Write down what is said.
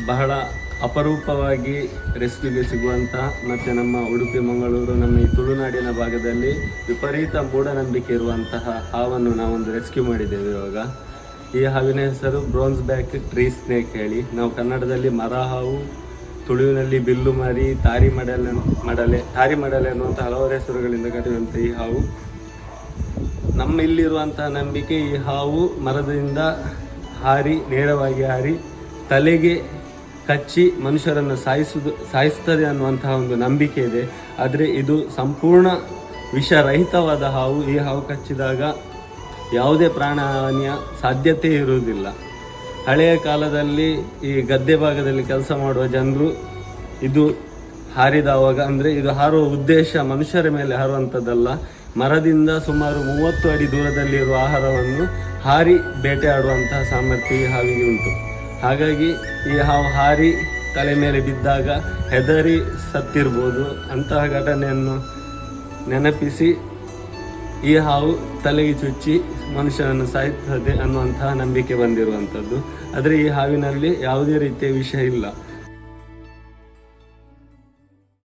ಬಹಳ ಅಪರೂಪವಾಗಿ ರೆಸ್ಕ್ಯೂಗೆ ಸಿಗುವಂತಹ ಮತ್ತು ನಮ್ಮ ಉಡುಪಿ ಮಂಗಳೂರು ನಮ್ಮ ಈ ತುಳುನಾಡಿನ ಭಾಗದಲ್ಲಿ ವಿಪರೀತ ಮೂಢನಂಬಿಕೆ ಇರುವಂತಹ ಹಾವನ್ನು ನಾವೊಂದು ರೆಸ್ಕ್ಯೂ ಮಾಡಿದ್ದೇವೆ ಇವಾಗ. ಈ ಹಾವಿನ ಹೆಸರು ಬ್ರೋನ್ಸ್ ಬ್ಯಾಕ್ ಟ್ರೀ ಸ್ನೇಕ್ ಹೇಳಿ. ನಾವು ಕನ್ನಡದಲ್ಲಿ ಮರ ಹಾವು, ತುಳುವಿನಲ್ಲಿ ಬಿಲ್ಲು ಮರಿ, ತಾರಿ ಮಡಲೆ ಅನ್ನುವಂಥ ಹಲವಾರು ಹೆಸರುಗಳಿಂದ ಕರೆಯುವಂಥ ಈ ಹಾವು. ನಮ್ಮ ಇಲ್ಲಿರುವಂತಹ ನಂಬಿಕೆ, ಈ ಹಾವು ಮರದಿಂದ ನೇರವಾಗಿ ಹಾರಿ ತಲೆಗೆ ಕಚ್ಚಿ ಮನುಷ್ಯರನ್ನು ಸಾಯಿಸ್ತದೆ ಅನ್ನುವಂತಹ ಒಂದು ನಂಬಿಕೆ ಇದೆ. ಆದರೆ ಇದು ಸಂಪೂರ್ಣ ವಿಷರಹಿತವಾದ ಹಾವು. ಈ ಹಾವು ಕಚ್ಚಿದಾಗ ಯಾವುದೇ ಪ್ರಾಣಹಾನಿಯ ಸಾಧ್ಯತೆ ಇರುವುದಿಲ್ಲ. ಹಳೆಯ ಕಾಲದಲ್ಲಿ ಈ ಗದ್ದೆ ಭಾಗದಲ್ಲಿ ಕೆಲಸ ಮಾಡುವ ಜನರು ಇದು ಹಾರಿದವಾಗ, ಅಂದರೆ ಇದು ಹಾರುವ ಉದ್ದೇಶ ಮನುಷ್ಯರ ಮೇಲೆ ಹಾರುವಂಥದ್ದಲ್ಲ, ಮರದಿಂದ ಸುಮಾರು 30 ಅಡಿ ದೂರದಲ್ಲಿರುವ ಆಹಾರವನ್ನು ಹಾರಿ ಬೇಟೆಯಾಡುವಂತಹ ಸಾಮರ್ಥ್ಯ ಈ ಹಾವಿಗೆ ಉಂಟು. ಹಾಗಾಗಿ ಈ ಹಾವು ಹಾರಿ ತಲೆ ಮೇಲೆ ಬಿದ್ದಾಗ ಹೆದರಿ ಸತ್ತಿರ್ಬೋದು. ಅಂತಹ ಘಟನೆಯನ್ನು ನೆನಪಿಸಿ ಈ ಹಾವು ತಲೆಗೆ ಚುಚ್ಚಿ ಮನುಷ್ಯನನ್ನು ಸಾಯ್ತದೆ ಅನ್ನುವಂತಹ ನಂಬಿಕೆ ಬಂದಿರುವಂಥದ್ದು. ಆದರೆ ಈ ಹಾವಿನಲ್ಲಿ ಯಾವುದೇ ರೀತಿಯ ವಿಷ ಇಲ್ಲ.